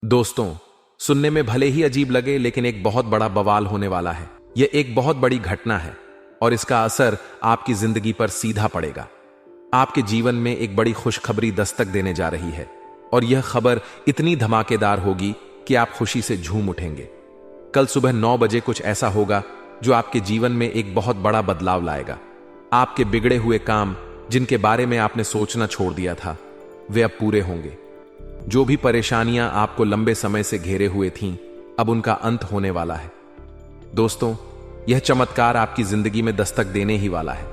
दोस्तों, सुनने में भले ही अजीब लगे लेकिन एक बहुत बड़ा बवाल होने वाला है। यह एक बहुत बड़ी घटना है और इसका असर आपकी जिंदगी पर सीधा पड़ेगा। आपके जीवन में एक बड़ी खुशखबरी दस्तक देने जा रही है और यह खबर इतनी धमाकेदार होगी कि आप खुशी से झूम उठेंगे। कल सुबह 9 बजे कुछ ऐसा होगा जो आपके जीवन में एक बहुत बड़ा बदलाव लाएगा। आपके बिगड़े हुए काम, जिनके बारे में आपने सोचना छोड़ दिया था, वे अब पूरे होंगे। जो भी परेशानियां आपको लंबे समय से घेरे हुए थीं, अब उनका अंत होने वाला है। दोस्तों, यह चमत्कार आपकी जिंदगी में दस्तक देने ही वाला है।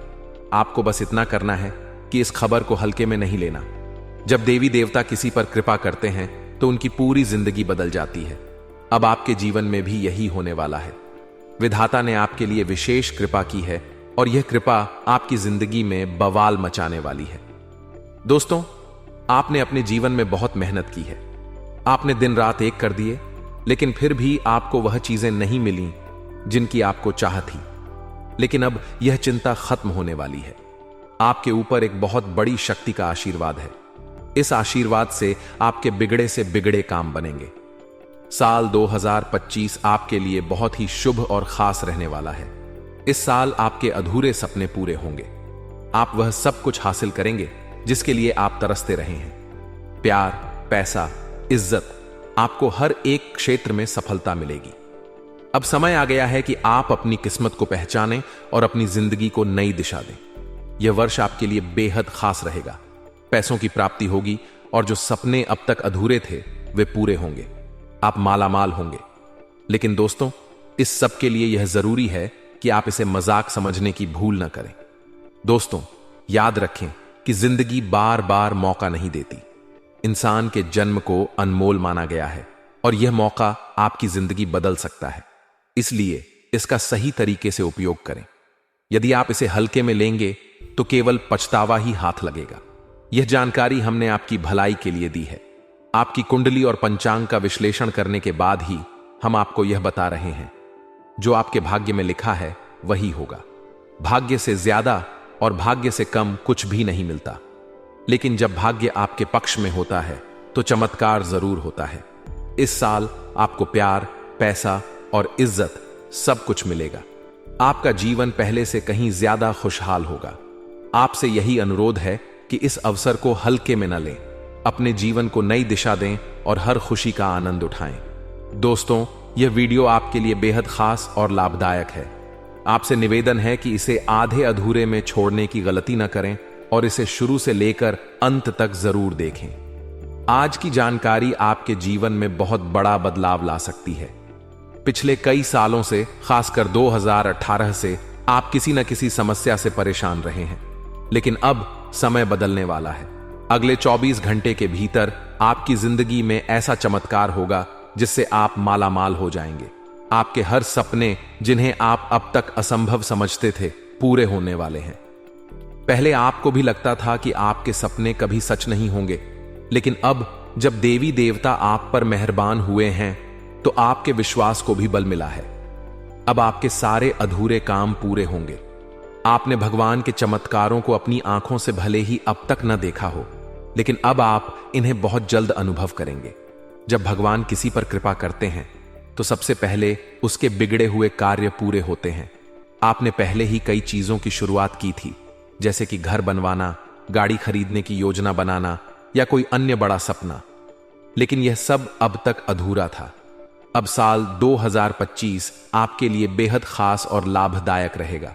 आपको बस इतना करना है कि इस खबर को हल्के में नहीं लेना। जब देवी देवता किसी पर कृपा करते हैं तो उनकी पूरी जिंदगी बदल जाती है। अब आपके जीवन में भी यही होने वाला है। विधाता ने आपके लिए विशेष कृपा की है और यह कृपा आपकी जिंदगी में बवाल मचाने वाली है। दोस्तों, आपने अपने जीवन में बहुत मेहनत की है। आपने दिन रात एक कर दिए, लेकिन फिर भी आपको वह चीजें नहीं मिली जिनकी आपको चाह थी। लेकिन अब यह चिंता खत्म होने वाली है। आपके ऊपर एक बहुत बड़ी शक्ति का आशीर्वाद है। इस आशीर्वाद से आपके बिगड़े से बिगड़े काम बनेंगे। साल 2025 आपके लिए बहुत ही शुभ और खास रहने वाला है। इस साल आपके अधूरे सपने पूरे होंगे। आप वह सब कुछ हासिल करेंगे जिसके लिए आप तरसते रहे हैं। प्यार, पैसा, इज्जत, आपको हर एक क्षेत्र में सफलता मिलेगी। अब समय आ गया है कि आप अपनी किस्मत को पहचानें और अपनी जिंदगी को नई दिशा दें। यह वर्ष आपके लिए बेहद खास रहेगा। पैसों की प्राप्ति होगी और जो सपने अब तक अधूरे थे वे पूरे होंगे। आप मालामाल होंगे। लेकिन दोस्तों, इस सब के लिए यह जरूरी है कि आप इसे मजाक समझने की भूल न करें। दोस्तों, याद रखें कि जिंदगी बार बार मौका नहीं देती। इंसान के जन्म को अनमोल माना गया है और यह मौका आपकी जिंदगी बदल सकता है। इसलिए इसका सही तरीके से उपयोग करें। यदि आप इसे हल्के में लेंगे तो केवल पछतावा ही हाथ लगेगा। यह जानकारी हमने आपकी भलाई के लिए दी है। आपकी कुंडली और पंचांग का विश्लेषण करने के बाद ही हम आपको यह बता रहे हैं। जो आपके भाग्य में लिखा है वही होगा। भाग्य से ज्यादा और भाग्य से कम कुछ भी नहीं मिलता। लेकिन जब भाग्य आपके पक्ष में होता है तो चमत्कार जरूर होता है। इस साल आपको प्यार, पैसा और इज्जत सब कुछ मिलेगा। आपका जीवन पहले से कहीं ज्यादा खुशहाल होगा। आपसे यही अनुरोध है कि इस अवसर को हल्के में न लें। अपने जीवन को नई दिशा दें और हर खुशी का आनंद उठाएं। दोस्तों, यह वीडियो आपके लिए बेहद खास और लाभदायक है। आपसे निवेदन है कि इसे आधे अधूरे में छोड़ने की गलती न करें और इसे शुरू से लेकर अंत तक जरूर देखें। आज की जानकारी आपके जीवन में बहुत बड़ा बदलाव ला सकती है। पिछले कई सालों से, खासकर 2018 से, आप किसी न किसी समस्या से परेशान रहे हैं। लेकिन अब समय बदलने वाला है। अगले 24 घंटे के भीतर आपकी जिंदगी में ऐसा चमत्कार होगा जिससे आप मालामाल हो जाएंगे। आपके हर सपने, जिन्हें आप अब तक असंभव समझते थे, पूरे होने वाले हैं। पहले आपको भी लगता था कि आपके सपने कभी सच नहीं होंगे, लेकिन अब जब देवी देवता आप पर मेहरबान हुए हैं तो आपके विश्वास को भी बल मिला है। अब आपके सारे अधूरे काम पूरे होंगे। आपने भगवान के चमत्कारों को अपनी आंखों से भले ही अब तक न देखा हो, लेकिन अब आप इन्हें बहुत जल्द अनुभव करेंगे। जब भगवान किसी पर कृपा करते हैं तो सबसे पहले उसके बिगड़े हुए कार्य पूरे होते हैं। आपने पहले ही कई चीजों की शुरुआत की थी, जैसे कि घर बनवाना, गाड़ी खरीदने की योजना बनाना या कोई अन्य बड़ा सपना, लेकिन यह सब अब तक अधूरा था। अब साल 2025 आपके लिए बेहद खास और लाभदायक रहेगा।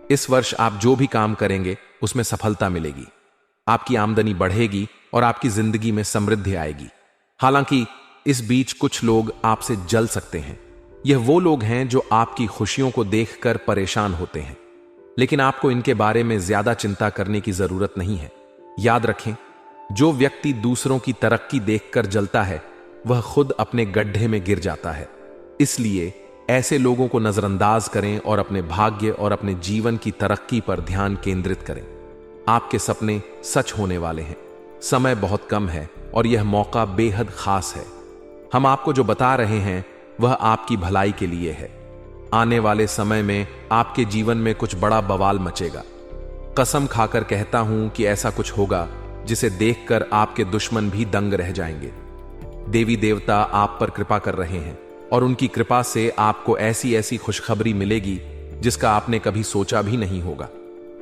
इस वर्ष आप जो भी काम करेंगे उसमें सफलता मिलेगी। आपकी आमदनी बढ़ेगी और आपकी जिंदगी में समृद्धि आएगी। हालांकि इस बीच कुछ लोग आपसे जल सकते हैं। यह वो लोग हैं जो आपकी खुशियों को देखकर परेशान होते हैं, लेकिन आपको इनके बारे में ज्यादा चिंता करने की जरूरत नहीं है। याद रखें, जो व्यक्ति दूसरों की तरक्की देखकर जलता है वह खुद अपने गड्ढे में गिर जाता है। इसलिए ऐसे लोगों को नजरअंदाज करें और अपने भाग्य और अपने जीवन की तरक्की पर ध्यान केंद्रित करें। आपके सपने सच होने वाले हैं। समय बहुत कम है और यह मौका बेहद खास है। हम आपको जो बता रहे हैं वह आपकी भलाई के लिए है। आने वाले समय में आपके जीवन में कुछ बड़ा बवाल मचेगा। कसम खाकर कहता हूं कि ऐसा कुछ होगा जिसे देखकर आपके दुश्मन भी दंग रह जाएंगे। देवी देवता आप पर कृपा कर रहे हैं और उनकी कृपा से आपको ऐसी ऐसी खुशखबरी मिलेगी जिसका आपने कभी सोचा भी नहीं होगा।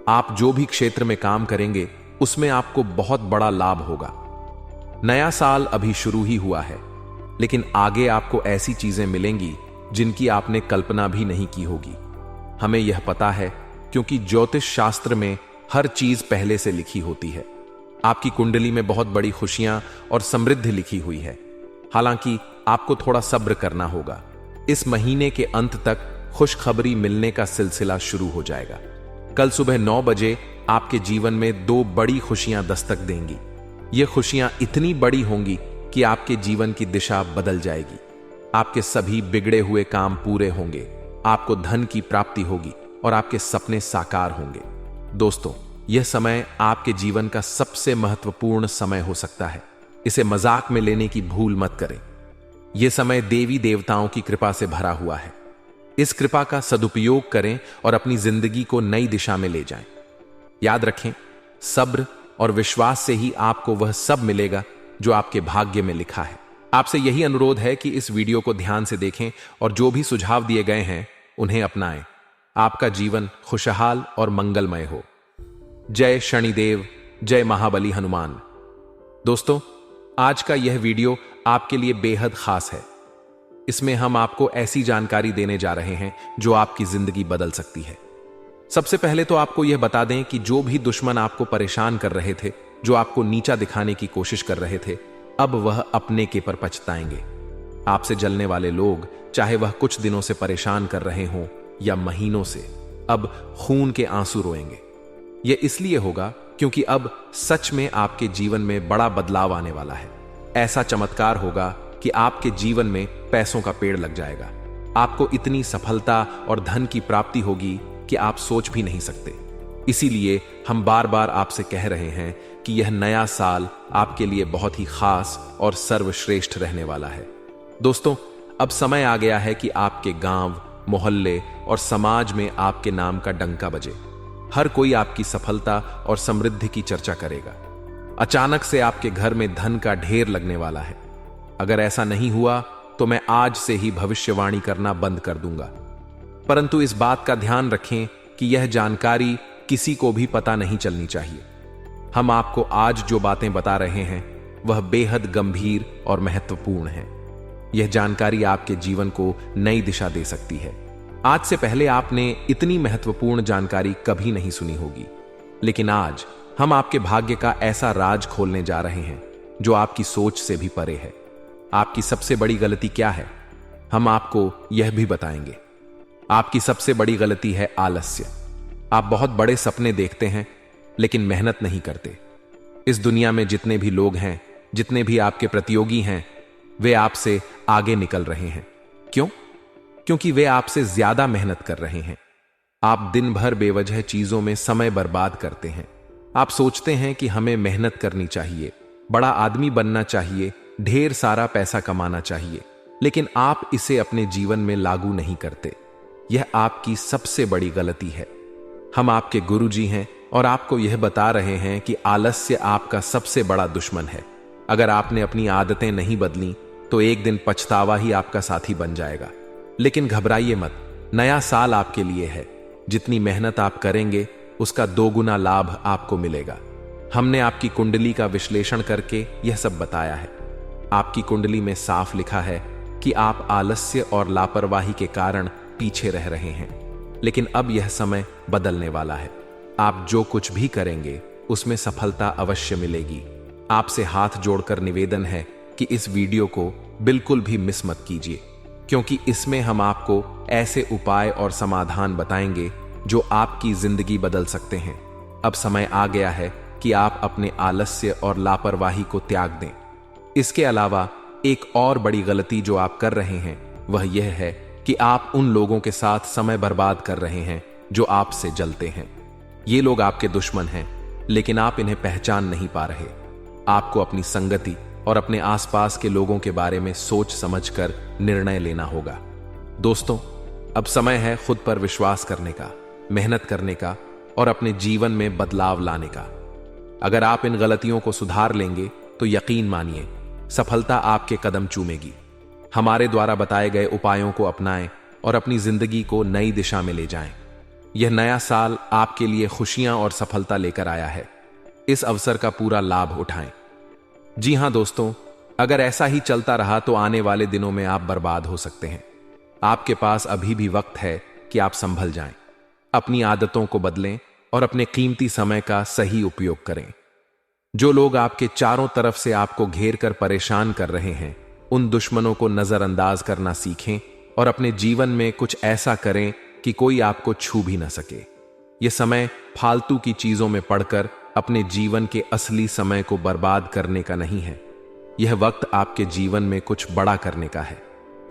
आप जो भी क्षेत्र में काम करेंगे उसमें आपको बहुत बड़ा लाभ होगा। नया साल अभी शुरू ही हुआ है, लेकिन आगे आपको ऐसी चीजें मिलेंगी जिनकी आपने कल्पना भी नहीं की होगी। हमें यह पता है क्योंकि ज्योतिष शास्त्र में हर चीज पहले से लिखी होती है। आपकी कुंडली में बहुत बड़ी खुशियां और समृद्धि लिखी हुई है। हालांकि आपको थोड़ा सब्र करना होगा। इस महीने के अंत तक खुशखबरी मिलने का सिलसिला शुरू हो जाएगा। कल सुबह 9 बजे आपके जीवन में 2 बड़ी खुशियां दस्तक देंगी। ये खुशियां इतनी बड़ी होंगी कि आपके जीवन की दिशा बदल जाएगी। आपके सभी बिगड़े हुए काम पूरे होंगे, आपको धन की प्राप्ति होगी और आपके सपने साकार होंगे। दोस्तों, यह समय आपके जीवन का सबसे महत्वपूर्ण समय हो सकता है। इसे मजाक में लेने की भूल मत करें। यह समय देवी देवताओं की कृपा से भरा हुआ है। इस कृपा का सदुपयोग करें और अपनी जिंदगी को नई दिशा में ले जाएं। याद रखें, सब्र और विश्वास से ही आपको वह सब मिलेगा जो आपके भाग्य में लिखा है। आपसे यही अनुरोध है कि इस वीडियो को ध्यान से देखें और जो भी सुझाव दिए गए हैं उन्हें अपनाएं। आपका जीवन खुशहाल और मंगलमय हो। जय शनिदेव, जय महाबली हनुमान। दोस्तों, आज का यह वीडियो आपके लिए बेहद खास है। इसमें हम आपको ऐसी जानकारी देने जा रहे हैं जो आपकी जिंदगी बदल सकती है। सबसे पहले तो आपको यह बता दें कि जो भी दुश्मन आपको परेशान कर रहे थे, जो आपको नीचा दिखाने की कोशिश कर रहे थे, अब वह अपने के पर पछताएंगे। आपसे जलने वाले लोग, चाहे वह कुछ दिनों से परेशान कर रहे हों या महीनों से, अब खून के आंसू रोएंगे। यह इसलिए होगा क्योंकि अब सच में आपके जीवन में बड़ा बदलाव आने वाला है। ऐसा चमत्कार होगा कि आपके जीवन में पैसों का पेड़ लग जाएगा। आपको इतनी सफलता और धन की प्राप्ति होगी कि आप सोच भी नहीं सकते। इसीलिए हम बार बार आपसे कह रहे हैं कि यह नया साल आपके लिए बहुत ही खास और सर्वश्रेष्ठ रहने वाला है। दोस्तों, अब समय आ गया है कि आपके गांव, मोहल्ले और समाज में आपके नाम का डंका बजे। हर कोई आपकी सफलता और समृद्धि की चर्चा करेगा। अचानक से आपके घर में धन का ढेर लगने वाला है। अगर ऐसा नहीं हुआ तो मैं आज से ही भविष्यवाणी करना बंद कर दूंगा। परंतु इस बात का ध्यान रखें कि यह जानकारी किसी को भी पता नहीं चलनी चाहिए। हम आपको आज जो बातें बता रहे हैं वह बेहद गंभीर और महत्वपूर्ण है। यह जानकारी आपके जीवन को नई दिशा दे सकती है। आज से पहले आपने इतनी महत्वपूर्ण जानकारी कभी नहीं सुनी होगी, लेकिन आज हम आपके भाग्य का ऐसा राज खोलने जा रहे हैं जो आपकी सोच से भी परे है। आपकी सबसे बड़ी गलती क्या है, हम आपको यह भी बताएंगे। आपकी सबसे बड़ी गलती है आलस्य। आप बहुत बड़े सपने देखते हैं लेकिन मेहनत नहीं करते। इस दुनिया में जितने भी लोग हैं, जितने भी आपके प्रतियोगी हैं, वे आपसे आगे निकल रहे हैं। क्यों? क्योंकि वे आपसे ज्यादा मेहनत कर रहे हैं। आप दिन भर बेवजह चीजों में समय बर्बाद करते हैं। आप सोचते हैं कि हमें मेहनत करनी चाहिए, बड़ा आदमी बनना चाहिए, ढेर सारा पैसा कमाना चाहिए, लेकिन आप इसे अपने जीवन में लागू नहीं करते। यह आपकी सबसे बड़ी गलती है। हम आपके गुरुजी हैं और आपको यह बता रहे हैं कि आलस्य आपका सबसे बड़ा दुश्मन है। अगर आपने अपनी आदतें नहीं बदली तो एक दिन पछतावा ही आपका साथी बन जाएगा। लेकिन घबराइए मत, नया साल आपके लिए है। जितनी मेहनत आप करेंगे उसका 2 गुना लाभ आपको मिलेगा। हमने आपकी कुंडली का विश्लेषण करके यह सब बताया है। आपकी कुंडली में साफ लिखा है कि आप आलस्य और लापरवाही के कारण पीछे रह रहे हैं, लेकिन अब यह समय बदलने वाला है। आप जो कुछ भी करेंगे उसमें सफलता अवश्य मिलेगी। आपसे हाथ जोड़कर निवेदन है कि इस वीडियो को बिल्कुल भी मिस मत कीजिए, क्योंकि इसमें हम आपको ऐसे उपाय और समाधान बताएंगे जो आपकी जिंदगी बदल सकते हैं। अब समय आ गया है कि आप अपने आलस्य और लापरवाही को त्याग दें। इसके अलावा एक और बड़ी गलती जो आप कर रहे हैं वह यह है कि आप उन लोगों के साथ समय बर्बाद कर रहे हैं जो आपसे जलते हैं। ये लोग आपके दुश्मन हैं, लेकिन आप इन्हें पहचान नहीं पा रहे। आपको अपनी संगति और अपने आसपास के लोगों के बारे में सोच समझकर निर्णय लेना होगा। दोस्तों, अब समय है खुद पर विश्वास करने का, मेहनत करने का और अपने जीवन में बदलाव लाने का। अगर आप इन गलतियों को सुधार लेंगे तो यकीन मानिए सफलता आपके कदम चूमेगी। हमारे द्वारा बताए गए उपायों को अपनाएं और अपनी जिंदगी को नई दिशा में ले जाएं। यह नया साल आपके लिए खुशियां और सफलता लेकर आया है। इस अवसर का पूरा लाभ उठाएं। जी हां दोस्तों, अगर ऐसा ही चलता रहा तो आने वाले दिनों में आप बर्बाद हो सकते हैं। आपके पास अभी भी वक्त है कि आप संभल जाएं। अपनी आदतों को बदलें और अपने कीमती समय का सही उपयोग करें। जो लोग आपके चारों तरफ से आपको घेर कर परेशान कर रहे हैं, उन दुश्मनों को नजरअंदाज करना सीखें और अपने जीवन में कुछ ऐसा करें कि कोई आपको छू भी ना सके। यह समय फालतू की चीजों में पड़कर अपने जीवन के असली समय को बर्बाद करने का नहीं है। यह वक्त आपके जीवन में कुछ बड़ा करने का है।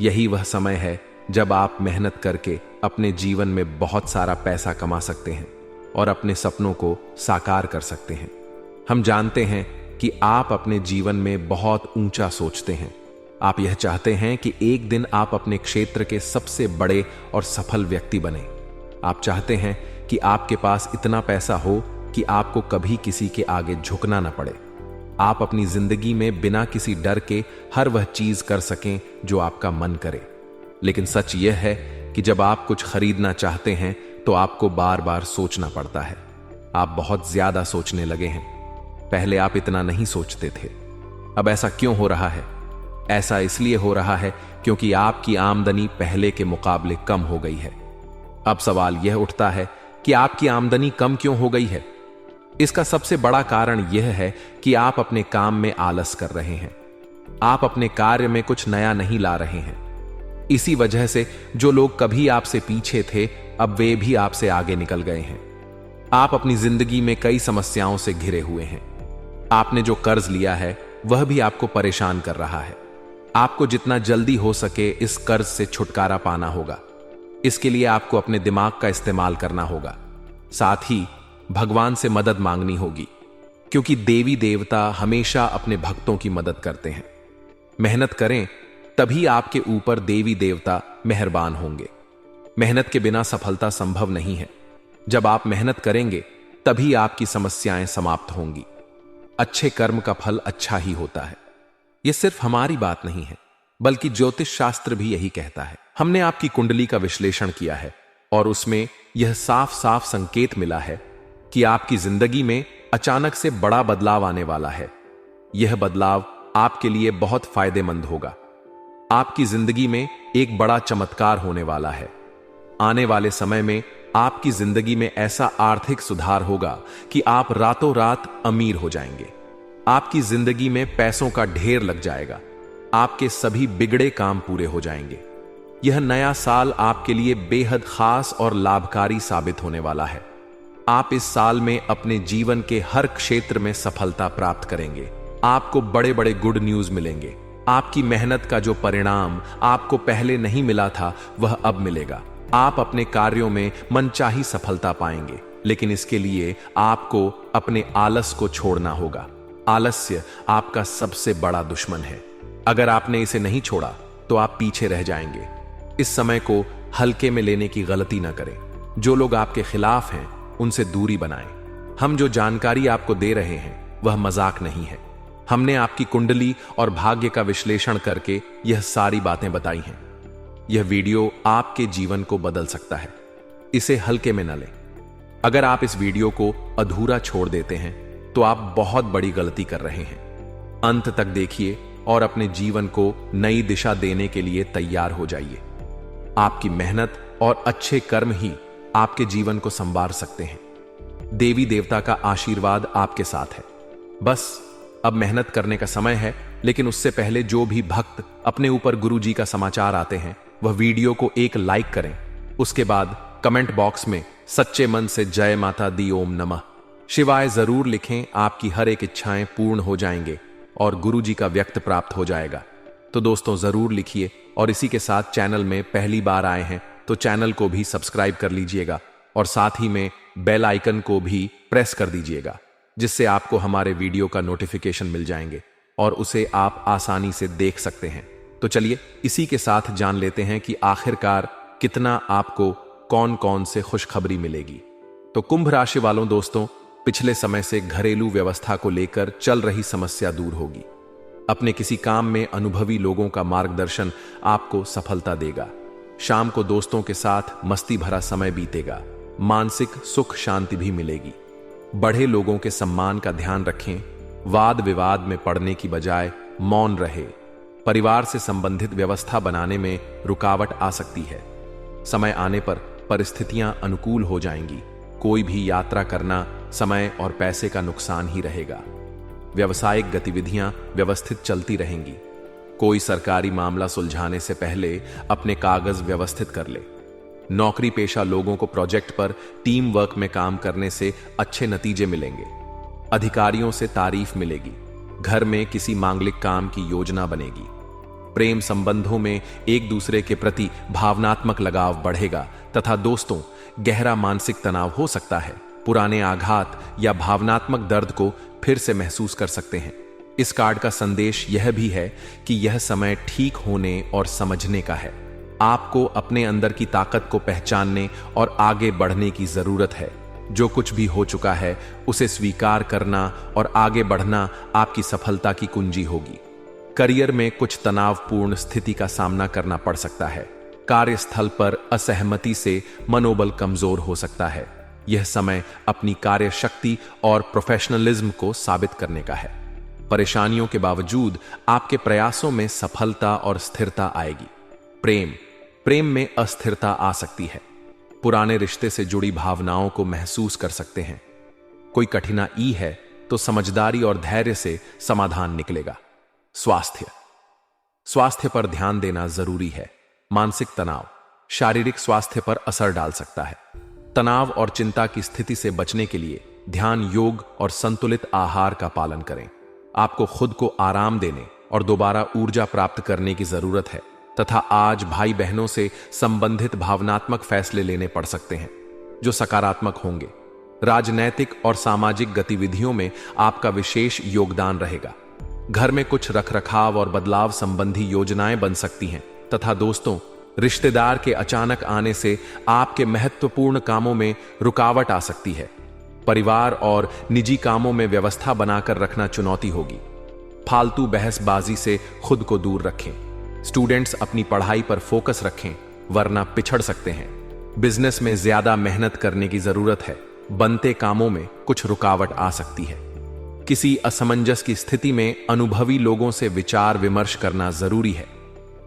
यही वह समय है जब आप मेहनत करके अपने जीवन में बहुत सारा पैसा कमा सकते हैं और अपने सपनों को साकार कर सकते हैं। हम जानते हैं कि आप अपने जीवन में बहुत ऊंचा सोचते हैं। आप यह चाहते हैं कि एक दिन आप अपने क्षेत्र के सबसे बड़े और सफल व्यक्ति बने। आप चाहते हैं कि आपके पास इतना पैसा हो कि आपको कभी किसी के आगे झुकना न पड़े। आप अपनी जिंदगी में बिना किसी डर के हर वह चीज कर सकें जो आपका मन करे। लेकिन सच यह है कि जब आप कुछ खरीदना चाहते हैं तो आपको बार बार सोचना पड़ता है। आप बहुत ज्यादा सोचने लगे हैं। पहले आप इतना नहीं सोचते थे। अब ऐसा क्यों हो रहा है? ऐसा इसलिए हो रहा है क्योंकि आपकी आमदनी पहले के मुकाबले कम हो गई है। अब सवाल यह उठता है कि आपकी आमदनी कम क्यों हो गई है? इसका सबसे बड़ा कारण यह है कि आप अपने काम में आलस कर रहे हैं। आप अपने कार्य में कुछ नया नहीं ला रहे हैं। इसी वजह से जो लोग कभी आपसे पीछे थे, अब वे भी आपसे आगे निकल गए हैं। आप अपनी जिंदगी में कई समस्याओं से घिरे हुए हैं। आपने जो कर्ज लिया है वह भी आपको परेशान कर रहा है। आपको जितना जल्दी हो सके इस कर्ज से छुटकारा पाना होगा। इसके लिए आपको अपने दिमाग का इस्तेमाल करना होगा। साथ ही भगवान से मदद मांगनी होगी, क्योंकि देवी देवता हमेशा अपने भक्तों की मदद करते हैं। मेहनत करें तभी आपके ऊपर देवी देवता मेहरबान होंगे। मेहनत के बिना सफलता संभव नहीं है। जब आप मेहनत करेंगे तभी आपकी समस्याएं समाप्त होंगी। अच्छे कर्म का फल अच्छा ही होता है। यह सिर्फ हमारी बात नहीं है, बल्कि ज्योतिष शास्त्र भी यही कहता है। हमने आपकी कुंडली का विश्लेषण किया है और उसमें यह साफ साफ संकेत मिला है कि आपकी जिंदगी में अचानक से बड़ा बदलाव आने वाला है। यह बदलाव आपके लिए बहुत फायदेमंद होगा। आपकी जिंदगी में एक बड़ा चमत्कार होने वाला है। आने वाले समय में आपकी जिंदगी में ऐसा आर्थिक सुधार होगा कि आप रातों रात अमीर हो जाएंगे। आपकी जिंदगी में पैसों का ढेर लग जाएगा। आपके सभी बिगड़े काम पूरे हो जाएंगे। यह नया साल आपके लिए बेहद खास और लाभकारी साबित होने वाला है। आप इस साल में अपने जीवन के हर क्षेत्र में सफलता प्राप्त करेंगे। आपको बड़े बड़े गुड न्यूज मिलेंगे। आपकी मेहनत का जो परिणाम आपको पहले नहीं मिला था वह अब मिलेगा। आप अपने कार्यों में मनचाही सफलता पाएंगे, लेकिन इसके लिए आपको अपने आलस को छोड़ना होगा। आलस्य आपका सबसे बड़ा दुश्मन है। अगर आपने इसे नहीं छोड़ा तो आप पीछे रह जाएंगे। इस समय को हल्के में लेने की गलती ना करें। जो लोग आपके खिलाफ हैं उनसे दूरी बनाएं। हम जो जानकारी आपको दे रहे हैं वह मजाक नहीं है। हमने आपकी कुंडली और भाग्य का विश्लेषण करके यह सारी बातें बताई हैं। यह वीडियो आपके जीवन को बदल सकता है। इसे हल्के में न लें। अगर आप इस वीडियो को अधूरा छोड़ देते हैं तो आप बहुत बड़ी गलती कर रहे हैं। अंत तक देखिए और अपने जीवन को नई दिशा देने के लिए तैयार हो जाइए। आपकी मेहनत और अच्छे कर्म ही आपके जीवन को संवार सकते हैं। देवी देवता का आशीर्वाद आपके साथ है। बस अब मेहनत करने का समय है, लेकिन उससे पहले जो भी भक्त अपने ऊपर गुरु जी का समाचार आते हैं वह वीडियो को एक लाइक करें। उसके बाद कमेंट बॉक्स में सच्चे मन से जय माता दी ओम नमः शिवाय जरूर लिखें। आपकी हर एक इच्छाएं पूर्ण हो जाएंगे और गुरु जी का व्यक्त प्राप्त हो जाएगा। तो दोस्तों जरूर लिखिए और इसी के साथ चैनल में पहली बार आए हैं तो चैनल को भी सब्सक्राइब कर लीजिएगा और साथ ही में बेल आइकन को भी प्रेस कर दीजिएगा, जिससे आपको हमारे वीडियो का नोटिफिकेशन मिल जाएंगे और उसे आप आसानी से देख सकते हैं। तो चलिए इसी के साथ जान लेते हैं कि आखिरकार कितना आपको कौन कौन से खुशखबरी मिलेगी। तो कुंभ राशि वालों दोस्तों, पिछले समय से घरेलू व्यवस्था को लेकर चल रही समस्या दूर होगी। अपने किसी काम में अनुभवी लोगों का मार्गदर्शन आपको सफलता देगा। शाम को दोस्तों के साथ मस्ती भरा समय बीतेगा। मानसिक सुख शांति भी मिलेगी। बड़े लोगों के सम्मान का ध्यान रखें। वाद विवाद में पड़ने की बजाय मौन रहे। परिवार से संबंधित व्यवस्था बनाने में रुकावट आ सकती है। समय आने पर परिस्थितियां अनुकूल हो जाएंगी। कोई भी यात्रा करना समय और पैसे का नुकसान ही रहेगा। व्यावसायिक गतिविधियां व्यवस्थित चलती रहेंगी। कोई सरकारी मामला सुलझाने से पहले अपने कागज व्यवस्थित कर ले। नौकरी पेशा लोगों को प्रोजेक्ट पर टीम वर्क में काम करने से अच्छे नतीजे मिलेंगे। अधिकारियों से तारीफ मिलेगी। घर में किसी मांगलिक काम की योजना बनेगी। प्रेम संबंधों में एक दूसरे के प्रति भावनात्मक लगाव बढ़ेगा तथा दोस्तों गहरा मानसिक तनाव हो सकता है। पुराने आघात या भावनात्मक दर्द को फिर से महसूस कर सकते हैं। इस कार्ड का संदेश यह भी है कि यह समय ठीक होने और समझने का है। आपको अपने अंदर की ताकत को पहचानने और आगे बढ़ने की जरूरत है। जो कुछ भी हो चुका है उसे स्वीकार करना और आगे बढ़ना आपकी सफलता की कुंजी होगी। करियर में कुछ तनावपूर्ण स्थिति का सामना करना पड़ सकता है। कार्यस्थल पर असहमति से मनोबल कमजोर हो सकता है। यह समय अपनी कार्य शक्ति और प्रोफेशनलिज्म को साबित करने का है। परेशानियों के बावजूद आपके प्रयासों में सफलता और स्थिरता आएगी। प्रेम में अस्थिरता आ सकती है। पुराने रिश्ते से जुड़ी भावनाओं को महसूस कर सकते हैं। कोई कठिनाई है तो समझदारी और धैर्य से समाधान निकलेगा। स्वास्थ्य पर ध्यान देना जरूरी है। मानसिक तनाव शारीरिक स्वास्थ्य पर असर डाल सकता है। तनाव और चिंता की स्थिति से बचने के लिए ध्यान, योग और संतुलित आहार का पालन करें। आपको खुद को आराम देने और दोबारा ऊर्जा प्राप्त करने की जरूरत है तथा आज भाई बहनों से संबंधित भावनात्मक फैसले लेने पड़ सकते हैं जो सकारात्मक होंगे। राजनैतिक और सामाजिक गतिविधियों में आपका विशेष योगदान रहेगा। घर में कुछ रखरखाव और बदलाव संबंधी योजनाएं बन सकती हैं तथा दोस्तों, रिश्तेदार के अचानक आने से आपके महत्वपूर्ण कामों में रुकावट आ सकती है। परिवार और निजी कामों में व्यवस्था बनाकर रखना चुनौती होगी। फालतू बहसबाजी से खुद को दूर रखें। स्टूडेंट्स अपनी पढ़ाई पर फोकस रखें वरना पिछड़ सकते हैं। बिजनेस में ज्यादा मेहनत करने की जरूरत है। बनते कामों में कुछ रुकावट आ सकती है। किसी असमंजस की स्थिति में अनुभवी लोगों से विचार विमर्श करना जरूरी है।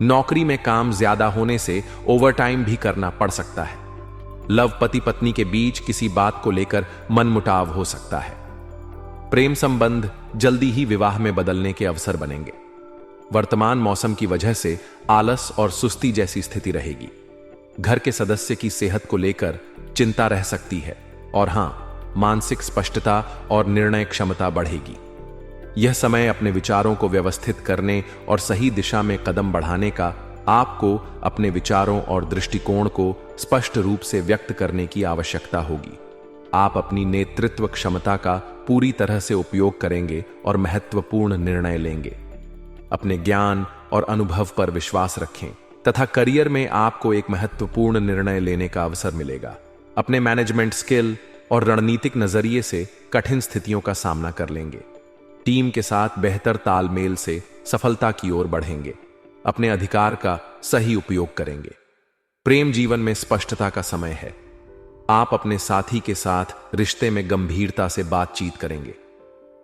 नौकरी में काम ज्यादा होने से ओवरटाइम भी करना पड़ सकता है। लव पति पत्नी के बीच किसी बात को लेकर मनमुटाव हो सकता है। प्रेम संबंध जल्दी ही विवाह में बदलने के अवसर बनेंगे। वर्तमान मौसम की वजह से आलस और सुस्ती जैसी स्थिति रहेगी। घर के सदस्य की सेहत को लेकर चिंता रह सकती है और हां, मानसिक स्पष्टता और निर्णय क्षमता बढ़ेगी। यह समय अपने विचारों को व्यवस्थित करने और सही दिशा में कदम बढ़ाने का, आपको अपने विचारों और दृष्टिकोण को स्पष्ट रूप से व्यक्त करने की आवश्यकता होगी। आप अपनी नेतृत्व क्षमता का पूरी तरह से उपयोग करेंगे और महत्वपूर्ण निर्णय लेंगे। अपने ज्ञान और अनुभव पर विश्वास रखें तथा करियर में आपको एक महत्वपूर्ण निर्णय लेने का अवसर मिलेगा। अपने मैनेजमेंट स्किल और रणनीतिक नजरिए से कठिन स्थितियों का सामना कर लेंगे। टीम के साथ बेहतर तालमेल से सफलता की ओर बढ़ेंगे। अपने अधिकार का सही उपयोग करेंगे। प्रेम जीवन में स्पष्टता का समय है। आप अपने साथी के साथ रिश्ते में गंभीरता से बातचीत करेंगे।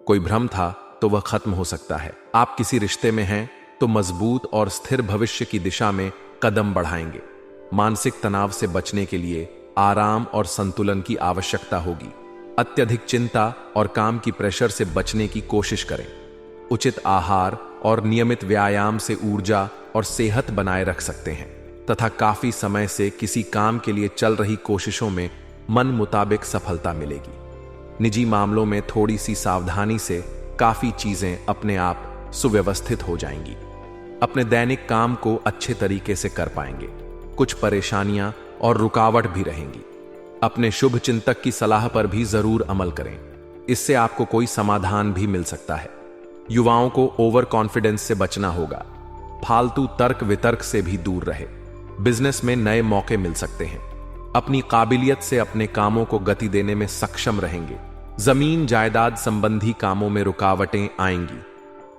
कोई भ्रम था तो वह खत्म हो सकता है। आप किसी रिश्ते में हैं तो मजबूत और स्थिर भविष्य की दिशा में कदम बढ़ाएंगे। मानसिक तनाव से बचने के लिए आराम और संतुलन की आवश्यकता होगी। अत्यधिक चिंता और काम की प्रेशर से बचने की कोशिश करें। उचित आहार और नियमित व्यायाम से ऊर्जा और सेहत बनाए रख सकते हैं तथा काफी समय से किसी काम के लिए चल रही कोशिशों में मन मुताबिक सफलता मिलेगी। निजी मामलों में थोड़ी सी सावधानी से काफी चीजें अपने आप सुव्यवस्थित हो जाएंगी। अपने दैनिक काम को अच्छे तरीके से कर पाएंगे। कुछ परेशानियां और रुकावट भी रहेंगी। अपने शुभ चिंतक की सलाह पर भी जरूर अमल करें। इससे आपको कोई समाधान भी मिल सकता है। युवाओं को ओवर कॉन्फिडेंस से बचना होगा। फालतू तर्क वितर्क से भी दूर रहे। बिजनेस में नए मौके मिल सकते हैं। अपनी काबिलियत से अपने कामों को गति देने में सक्षम रहेंगे। जमीन जायदाद संबंधी कामों में रुकावटें आएंगी।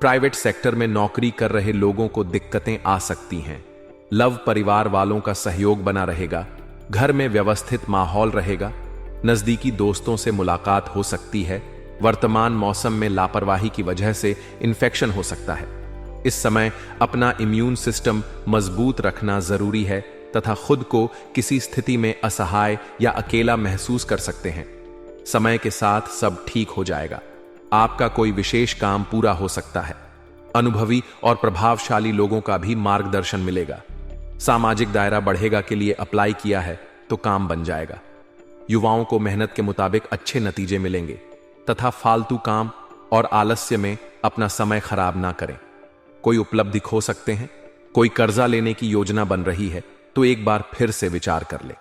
प्राइवेट सेक्टर में नौकरी कर रहे लोगों को दिक्कतें आ सकती हैं। लव परिवार वालों का सहयोग बना रहेगा। घर में व्यवस्थित माहौल रहेगा। नजदीकी दोस्तों से मुलाकात हो सकती है। वर्तमान मौसम में लापरवाही की वजह से इन्फेक्शन हो सकता है। इस समय अपना इम्यून सिस्टम मजबूत रखना जरूरी है तथा खुद को किसी स्थिति में असहाय या अकेला महसूस कर सकते हैं। समय के साथ सब ठीक हो जाएगा। आपका कोई विशेष काम पूरा हो सकता है। अनुभवी और प्रभावशाली लोगों का भी मार्गदर्शन मिलेगा। सामाजिक दायरा बढ़ेगा के लिए अप्लाई किया है तो काम बन जाएगा। युवाओं को मेहनत के मुताबिक अच्छे नतीजे मिलेंगे तथा फालतू काम और आलस्य में अपना समय खराब ना करें। कोई उपलब्धि खो सकते हैं। कोई कर्जा लेने की योजना बन रही है तो एक बार फिर से विचार कर ले।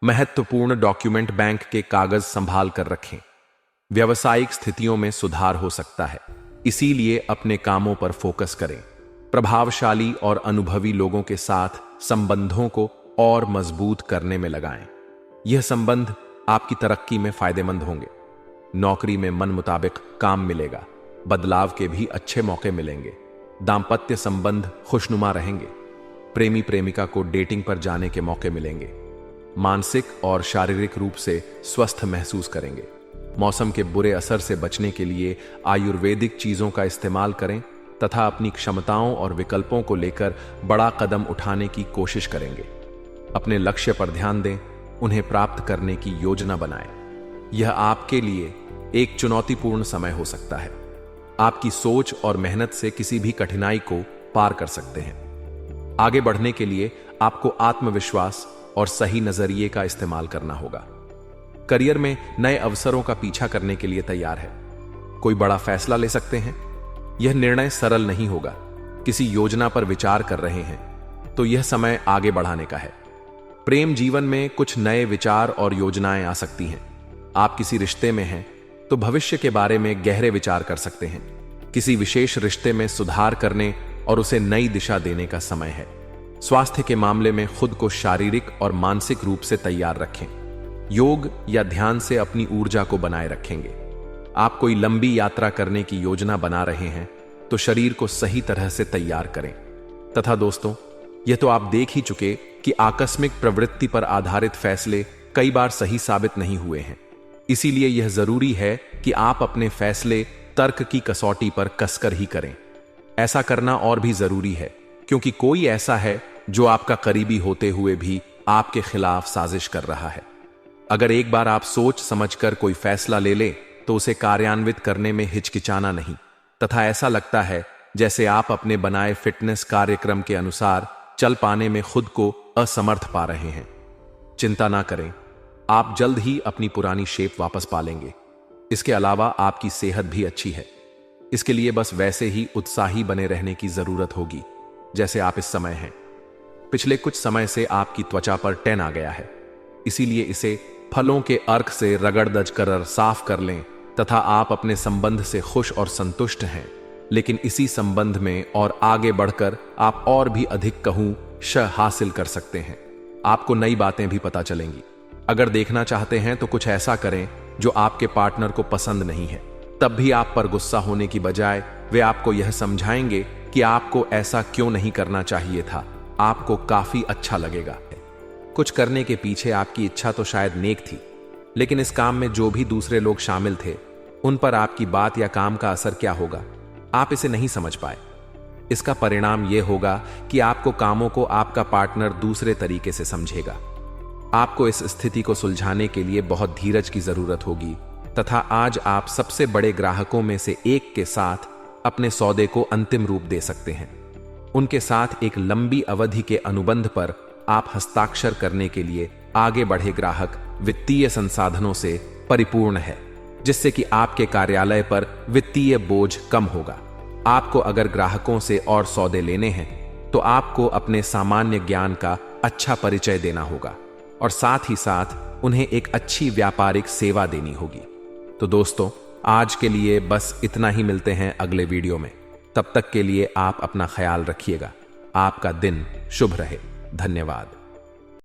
महत्वपूर्ण डॉक्यूमेंट बैंक के कागज संभाल कर रखें। व्यावसायिक स्थितियों में सुधार हो सकता है, इसीलिए अपने कामों पर फोकस करें। प्रभावशाली और अनुभवी लोगों के साथ संबंधों को और मजबूत करने में लगाएं। यह संबंध आपकी तरक्की में फायदेमंद होंगे। नौकरी में मन मुताबिक काम मिलेगा। बदलाव के भी अच्छे मौके मिलेंगे। दांपत्य संबंध खुशनुमा रहेंगे। प्रेमी प्रेमिका को डेटिंग पर जाने के मौके मिलेंगे। मानसिक और शारीरिक रूप से स्वस्थ महसूस करेंगे। मौसम के बुरे असर से बचने के लिए आयुर्वेदिक चीजों का इस्तेमाल करें तथा अपनी क्षमताओं और विकल्पों को लेकर बड़ा कदम उठाने की कोशिश करेंगे। अपने लक्ष्य पर ध्यान दें, उन्हें प्राप्त करने की योजना बनाएं। यह आपके लिए एक चुनौतीपूर्ण समय हो सकता है। आपकी सोच और मेहनत से किसी भी कठिनाई को पार कर सकते हैं। आगे बढ़ने के लिए आपको आत्मविश्वास और सही नजरिए का इस्तेमाल करना होगा। करियर में नए अवसरों का पीछा करने के लिए तैयार है। कोई बड़ा फैसला ले सकते हैं। यह निर्णय सरल नहीं होगा। किसी योजना पर विचार कर रहे हैं तो यह समय आगे बढ़ाने का है। प्रेम जीवन में कुछ नए विचार और योजनाएं आ सकती हैं। आप किसी रिश्ते में हैं तो भविष्य के बारे में गहरे विचार कर सकते हैं। किसी विशेष रिश्ते में सुधार करने और उसे नई दिशा देने का समय है। स्वास्थ्य के मामले में खुद को शारीरिक और मानसिक रूप से तैयार रखें। योग या ध्यान से अपनी ऊर्जा को बनाए रखेंगे। आप कोई लंबी यात्रा करने की योजना बना रहे हैं तो शरीर को सही तरह से तैयार करें। तथा दोस्तों, यह तो आप देख ही चुके कि आकस्मिक प्रवृत्ति पर आधारित फैसले कई बार सही साबित नहीं हुए हैं। इसीलिए यह जरूरी है कि आप अपने फैसले तर्क की कसौटी पर कसकर ही करें। ऐसा करना और भी जरूरी है क्योंकि कोई ऐसा है जो आपका करीबी होते हुए भी आपके खिलाफ साजिश कर रहा है। अगर एक बार आप सोच समझकर कोई फैसला ले लें तो उसे कार्यान्वित करने में हिचकिचाना नहीं तथा ऐसा लगता है जैसे आप अपने बनाए फिटनेस कार्यक्रम के अनुसार चल पाने में खुद को असमर्थ पा रहे हैं। चिंता ना करें, आप जल्द ही अपनी पुरानी शेप वापस पा लेंगे। इसके अलावा आपकी सेहत भी अच्छी है। इसके लिए बस वैसे ही उत्साही बने रहने की जरूरत होगी जैसे आप इस समय हैं। पिछले कुछ समय से आपकी त्वचा पर टैन आ गया है, इसीलिए इसे फलों के अर्क से रगड़ दज कर साफ कर लें तथा आप अपने संबंध से खुश और संतुष्ट हैं। लेकिन इसी संबंध में और आगे बढ़कर आप और भी अधिक कहूं हासिल कर सकते हैं। आपको नई बातें भी पता चलेंगी। अगर देखना चाहते हैं तो कुछ ऐसा करें जो आपके पार्टनर को पसंद नहीं है। तब भी आप पर गुस्सा होने की बजाय वे आपको यह समझाएंगे कि आपको ऐसा क्यों नहीं करना चाहिए था। आपको काफी अच्छा लगेगा। कुछ करने के पीछे आपकी इच्छा तो शायद नेक थी, लेकिन इस काम में जो भी दूसरे लोग शामिल थे उन पर आपकी बात या काम का असर क्या होगा, आप इसे नहीं समझ पाए। इसका परिणाम यह होगा कि आपको कामों को आपका पार्टनर दूसरे तरीके से समझेगा। आपको इस स्थिति को सुलझाने के लिए बहुत धीरज की जरूरत होगी तथा आज आप सबसे बड़े ग्राहकों में से एक के साथ अपने सौदे को अंतिम रूप दे सकते हैं। उनके साथ एक लंबी अवधि के अनुबंध पर आप हस्ताक्षर करने के लिए आगे बढ़े ग्राहक वित्तीय संसाधनों से परिपूर्ण है, जिससे कि आपके कार्यालय पर वित्तीय बोझ कम होगा। आपको अगर ग्राहकों से और सौदे लेने हैं तो आपको अपने सामान्य ज्ञान का अच्छा परिचय देना होगा और साथ ही साथ उन्हें एक अच्छी व्यापारिक सेवा देनी होगी। तो दोस्तों, आज के लिए बस इतना ही। मिलते हैं अगले वीडियो में। तब तक के लिए आप अपना ख्याल रखिएगा। आपका दिन शुभ रहे। धन्यवाद।